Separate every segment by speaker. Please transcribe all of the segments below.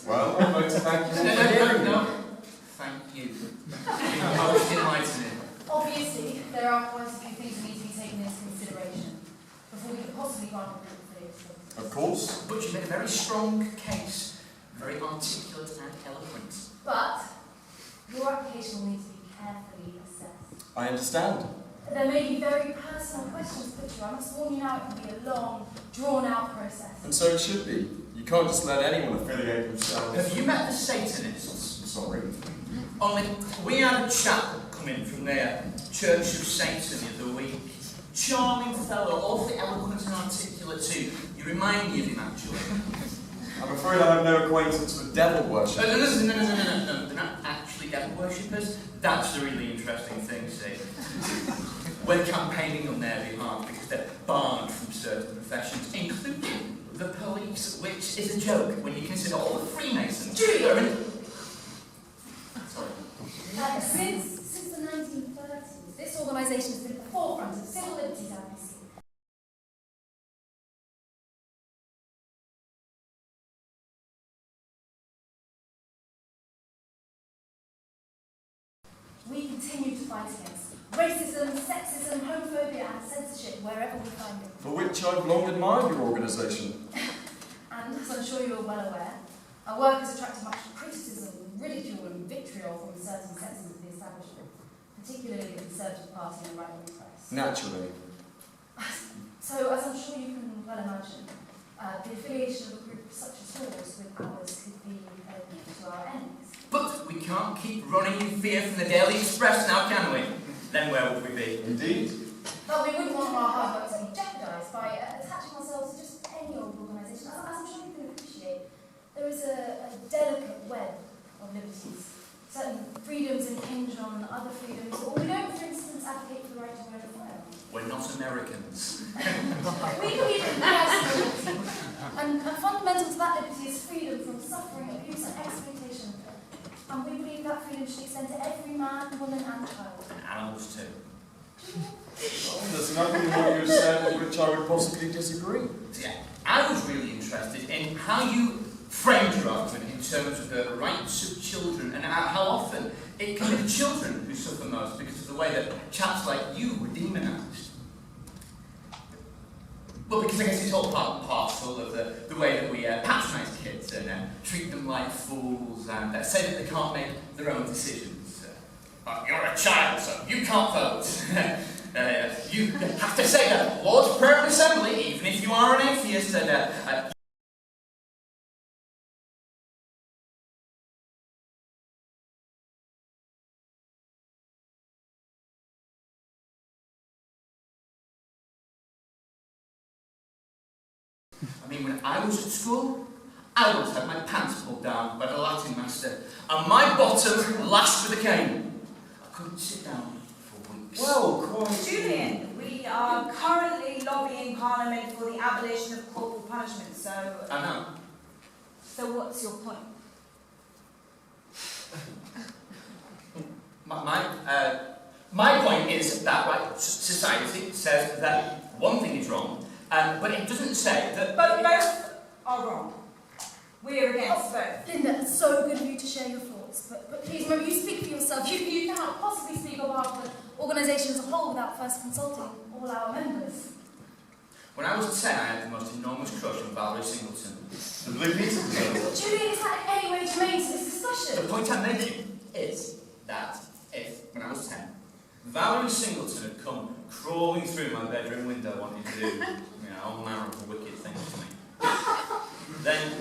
Speaker 1: Well, I'd like to thank you.
Speaker 2: No. Thank you. Most enlightening.
Speaker 3: Obviously, there are quite a few things that need to be taken into consideration before we could possibly grant a proof for it.
Speaker 1: Of course.
Speaker 2: But you made a very strong case, very articulate and eloquent.
Speaker 3: But your application will need to be carefully assessed.
Speaker 1: I understand.
Speaker 3: There may be very personal questions put to you. I must warn you now, it can be a long, drawn-out process.
Speaker 1: And so it should be. You can't just let anyone affiliate themselves.
Speaker 2: Have you met the Satanists?
Speaker 1: Sorry.
Speaker 2: Only we had a chap come in from their Church of Satan the other week. Charming fellow, awfully eloquent and articulate too. You remind me of him actually.
Speaker 1: I'm afraid I have no acquaintance with devil worship.
Speaker 2: No. They're not actually devil worshippers. That's the really interesting thing, see. We're campaigning on their behalf because they're barred from certain professions, including the police, which is a joke when you consider all the Freemasons.
Speaker 3: Julian!
Speaker 2: Sorry.
Speaker 3: Since the 1930s, this organisation has been at the forefront of civil liberties advocacy. We continue to fight against racism, sexism, homophobia and censorship wherever we find them.
Speaker 1: For which I've long admired your organisation.
Speaker 3: And as I'm sure you're well aware, our work has attracted much criticism, ridicule and vitriol from certain sections of the establishment, particularly the Conservative Party and right-wing press.
Speaker 1: Naturally.
Speaker 3: So, as I'm sure you can well imagine, the affiliation of a group such as yours with ours could be a gift to our ends.
Speaker 2: But we can't keep running in fear from the Daily Express now, can we? Then where would we be?
Speaker 1: Indeed.
Speaker 3: But we wouldn't want our hard work to be jeopardised by attaching ourselves to just any old organisation. As I'm sure you can appreciate, there is a delicate web of liberties. Certain freedoms impinge on other freedoms, or we don't, for instance, advocate for the right to wear a fire.
Speaker 2: We're not Americans.
Speaker 3: We believe in personal liberty, and fundamental to that liberty is freedom from suffering, abuse and exploitation. And we believe that freedom should extend to every man, woman and child.
Speaker 2: And animals too.
Speaker 1: Well, there's nothing in what you've said with which I would possibly disagree.
Speaker 2: Yeah, I was really interested in how you framed your argument in terms of the rights of children and how often it can be the children who suffer most because of the way that chaps like you were demonised. Well, because I guess it's all part and parcel of the way that we patronise kids and treat them like fools and say that they can't make their own decisions. You're a child, so you can't vote. You have to say the Lord's Prayer of Assembly, even if you are an atheist. And I mean, when I was at school, I once had my pants pulled down by the Latin master, and my bottom lashed with a cane. I couldn't sit down for weeks.
Speaker 1: Well, quite.
Speaker 4: Julian, we are currently lobbying Parliament for the abolition of corporal punishment, so...
Speaker 2: I know.
Speaker 4: So what's your point?
Speaker 2: My point is that society says that one thing is wrong, but it doesn't say that...
Speaker 4: But both are wrong. We're against both.
Speaker 3: Linda, it's so good of you to share your thoughts, but please, remember, you speak for yourself. You cannot possibly speak on behalf of the organisation as a whole without first consulting all our members.
Speaker 2: When I was 10, I had the most enormous crush on Valerie Singleton.
Speaker 1: The Blue Peter girl.
Speaker 3: Julian, is that in any way germane to this discussion?
Speaker 2: The point I'm making is that if, when I was 10, Valerie Singleton had come crawling through my bedroom window wanting to do, all manner of wicked things to me, then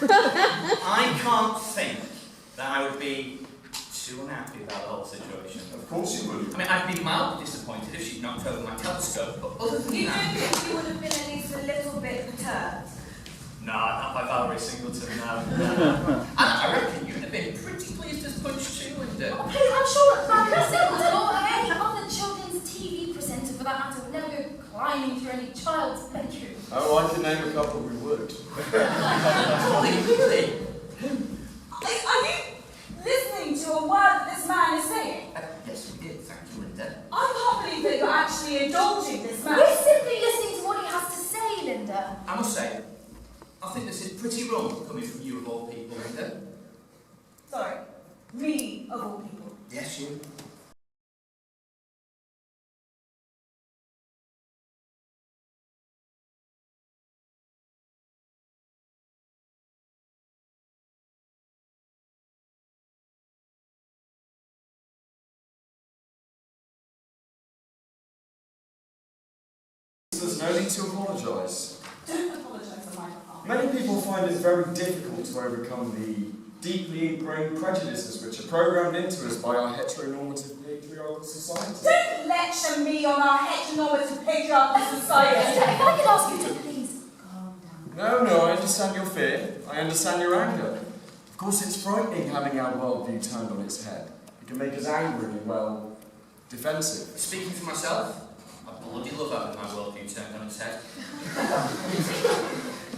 Speaker 2: I can't think that I would be too unhappy about the whole situation.
Speaker 1: Of course you would.
Speaker 2: I mean, I'd be mildly disappointed if she'd knocked over my telescope, but other than
Speaker 4: You don't
Speaker 2: that...
Speaker 4: think you would have been at least a little bit perturbed?
Speaker 2: No, not by Valerie Singleton, no. I reckon you'd have been pretty pleased as punch too, and...
Speaker 3: Oh, please, I'm sure that Valerie Singleton or any other children's TV presenter, for that matter, would never go climbing through any child's bedroom.
Speaker 1: Oh, I can name a couple who would.
Speaker 2: Really?
Speaker 4: Are you listening to a word that this man is saying?
Speaker 2: Yes, we did. Thank you, Linda.
Speaker 4: I can't believe that you're actually indulging this man.
Speaker 3: We're simply listening to what he has to say, Linda.
Speaker 2: I must say, I think the this is pretty wrong coming from you of all people, Linda.
Speaker 4: Sorry, me of all people.
Speaker 2: Yes, you.
Speaker 1: There's no need to apologise.
Speaker 4: Don't apologise on my behalf.
Speaker 1: Many people find it very difficult to overcome the deeply ingrained prejudices which are programmed into us by our heteronormative patriarchal society.
Speaker 4: Don't lecture me on our heteronormative patriarchal society.
Speaker 3: If I could ask you to please calm down.
Speaker 1: No, I understand your fear. I understand your anger. Of course, it's frightening having our worldview turned on its head. It can make us angry and, well, defensive.
Speaker 2: Speaking for myself, I bloody love having my worldview turned on its head.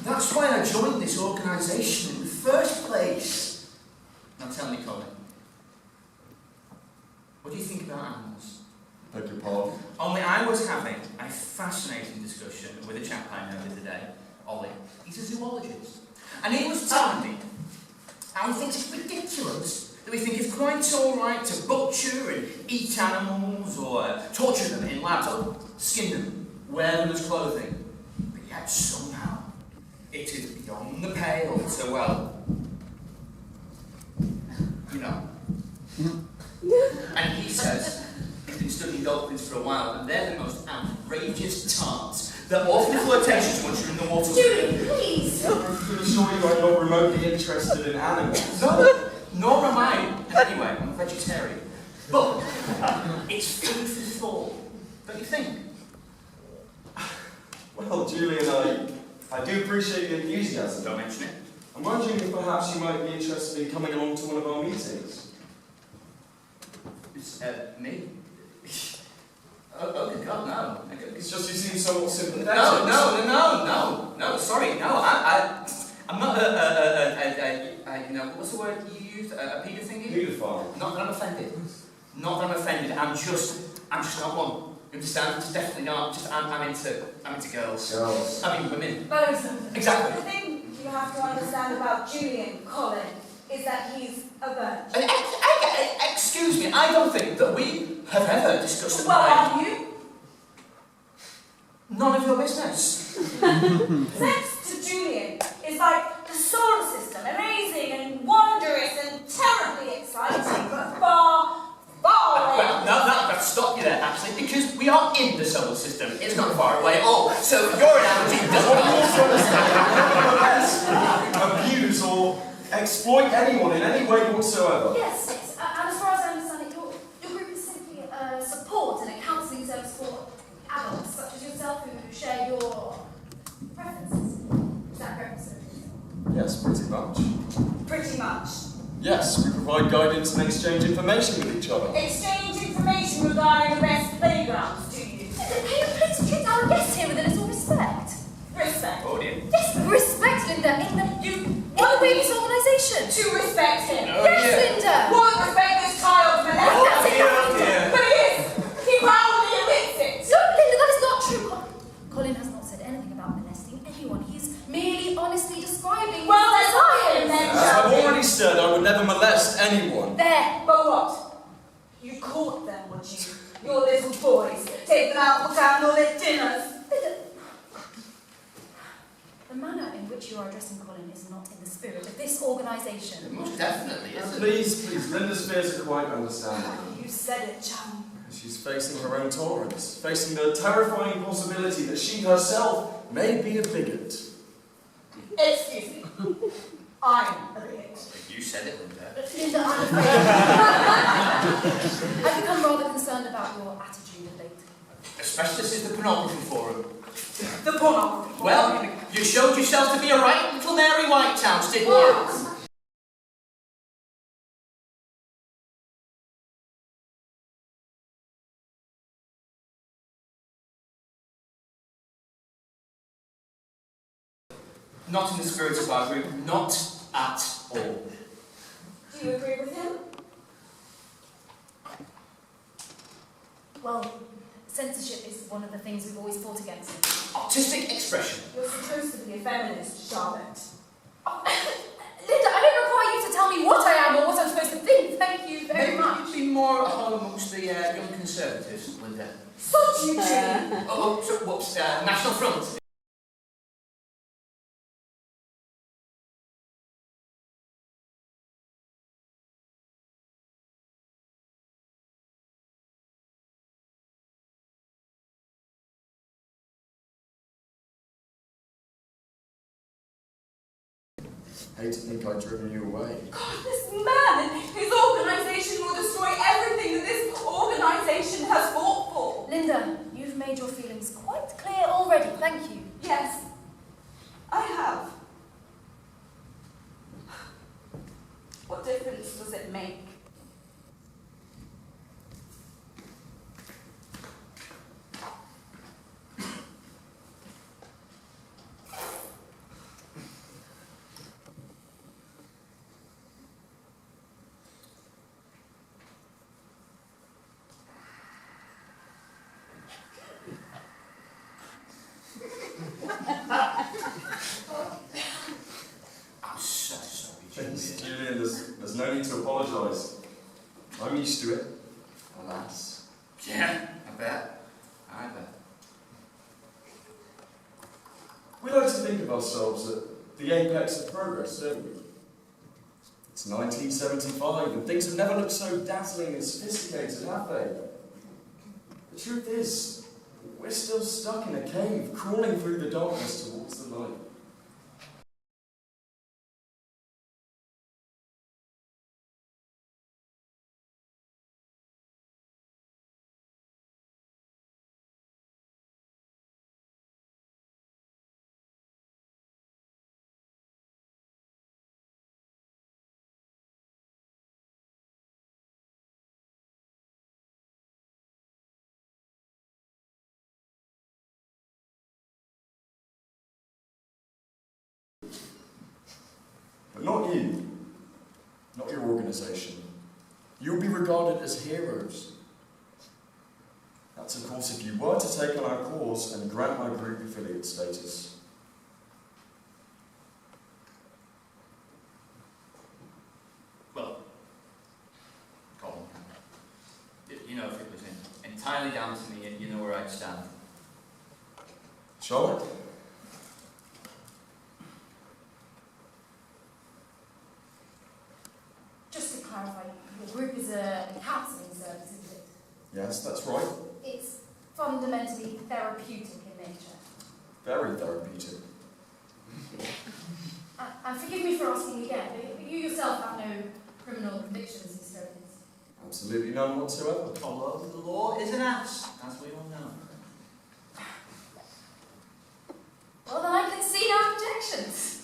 Speaker 2: That's why I joined this organisation in the first place. Now tell me, Colin, what do you think about animals?
Speaker 1: Beg your pardon.
Speaker 2: Only I was having a fascinating discussion with a chap I know the other day, Ollie. He's a zoologist. And he was telling me how he thinks it's ridiculous that we think it's quite alright to butcher and eat animals or torture them in labs or skin them, wear them as clothing. But yet somehow it is beyond the pale to, well, you know. And he says he's been studying dolphins for a while and they're the most outrageous tarts that offer flirtations once you're in the water.
Speaker 3: Julie, please!
Speaker 1: I can assure you I'm not remotely interested in animals.
Speaker 2: No, nor am I. Anyway, I'm a vegetarian. But it's food for thought, don't you think?
Speaker 1: Well, Julian, I do appreciate the enthusiasm.
Speaker 2: Don't mention it.
Speaker 1: I'm wondering if perhaps you might be interested in coming along to one of our meetings.
Speaker 2: It's, me? Oh, God, no.
Speaker 1: It's just you seem somewhat sympathetic.
Speaker 2: No, sorry, no, I'm not you know, what's the word you used? A pedo thingy?
Speaker 1: Pedophile.
Speaker 2: Not that I'm offended. Not that I'm offended, I'm just not one. You understand? Just definitely not. Just, I'm into girls.
Speaker 1: Girls.
Speaker 2: I mean, women.
Speaker 4: Those.
Speaker 2: Exactly.
Speaker 4: The thing you have to understand about Julian Colin is that he's a virgin.
Speaker 2: Excuse me, I don't think that we have ever discussed
Speaker 4: Well,
Speaker 2: marriage.
Speaker 4: are you?
Speaker 2: None of your business.
Speaker 4: Sex to Julian is like the solar system, amazing and wondrous and terribly exciting, but far away.
Speaker 2: Well, no, I've got to stop you there, actually, because we are in the solar system. It's not far away at all. So your analogy doesn't
Speaker 1: Abuse or exploit anyone in any way whatsoever.
Speaker 3: Yes, yes. And as far as I understand it, your group is simply a support and a counselling service for adults such as yourself who share your preferences. Is that correct, sir?
Speaker 1: Yes, pretty much.
Speaker 4: Pretty much.
Speaker 1: Yes, we provide guidance and exchange information with each other.
Speaker 4: Exchange information regarding the best playgrounds, do you?
Speaker 3: Please treat our guests here with a little respect.
Speaker 4: Respect.
Speaker 2: Oh dear.
Speaker 3: Yes, respect, Linda, in the Wings organisation.
Speaker 4: To respect him.
Speaker 2: Oh,
Speaker 3: Yes,
Speaker 2: dear.
Speaker 3: Linda.
Speaker 4: Won't respect this child for
Speaker 3: That's
Speaker 4: that.
Speaker 3: it, that's it.
Speaker 2: dear.
Speaker 4: But he is. He proudly admits it.
Speaker 3: No, Linda, that is not true. Colin has not said anything about molesting anyone. He's merely honestly describing his
Speaker 4: Well, let's look at him
Speaker 3: desires.
Speaker 4: then,
Speaker 1: As
Speaker 4: shall
Speaker 1: I've
Speaker 4: we?
Speaker 1: already said, I would never molest anyone.
Speaker 3: There.
Speaker 4: But what? You caught them, would you? Your little boys. Take them out for candlelit dinners.
Speaker 3: Linda, the manner in which you are addressing Colin is not in the spirit of this organisation.
Speaker 2: Most definitely,
Speaker 1: And
Speaker 2: isn't it?
Speaker 1: please, Linda's fears are quite understandable.
Speaker 4: You said it, chum.
Speaker 1: She's facing her own tolerance, facing the terrifying possibility that she herself may be a bigot.
Speaker 4: Excuse me. I'm a bigot.
Speaker 2: You said it, Linda.
Speaker 3: Linda, I'm afraid I've become rather concerned about your attitude of late.
Speaker 2: Especially since the pornography forum.
Speaker 4: The pornography.
Speaker 2: Well, you showed yourself to be a right little Mary Whitehouse, didn't you?
Speaker 4: What?
Speaker 2: Not in the spirit of our group, not at all.
Speaker 4: Do you agree with him?
Speaker 3: Well, censorship is one of the things we've always fought against.
Speaker 2: Artistic expression.
Speaker 4: You're supposed to be a feminist, Charlotte.
Speaker 2: Linda.
Speaker 4: Sod Eugene!
Speaker 2: Oh, whoops, National Front.
Speaker 1: Hate to think I'd driven you away.
Speaker 4: God, this man and his organisation will destroy everything that this organisation has fought for.
Speaker 3: Linda, you've made your feelings quite clear already, thank you.
Speaker 4: Yes, I have. What difference does it make?
Speaker 2: I'm so sorry,
Speaker 1: Thanks,
Speaker 2: Julian.
Speaker 1: Julian, there's no need to apologise. I'm used to it. Alas.
Speaker 2: Yeah, I bet. I bet.
Speaker 1: We like to think of ourselves at the apex of progress, don't we? It's 1975 and things have never looked so dazzling and sophisticated, have they? The truth is, we're still stuck in a cave, crawling through the darkness towards the light. But not you, not your organisation. You'll be regarded as heroes. That's of course if you were to take on our cause and grant my group affiliate status.
Speaker 2: Well, Colin, you know, if it was entirely down to me, and you know where I'd stand.
Speaker 1: Charlotte?
Speaker 3: Just to clarify, your group is a counselling service, isn't it?
Speaker 1: Yes, that's right.
Speaker 3: It's fundamentally therapeutic in nature.
Speaker 1: Very therapeutic.
Speaker 3: And forgive me for asking again, but you yourself have no criminal convictions, Mr. Evans.
Speaker 1: Absolutely none whatsoever.
Speaker 2: Although the law is an ass, as we all know.
Speaker 3: Well, then I can see no objections.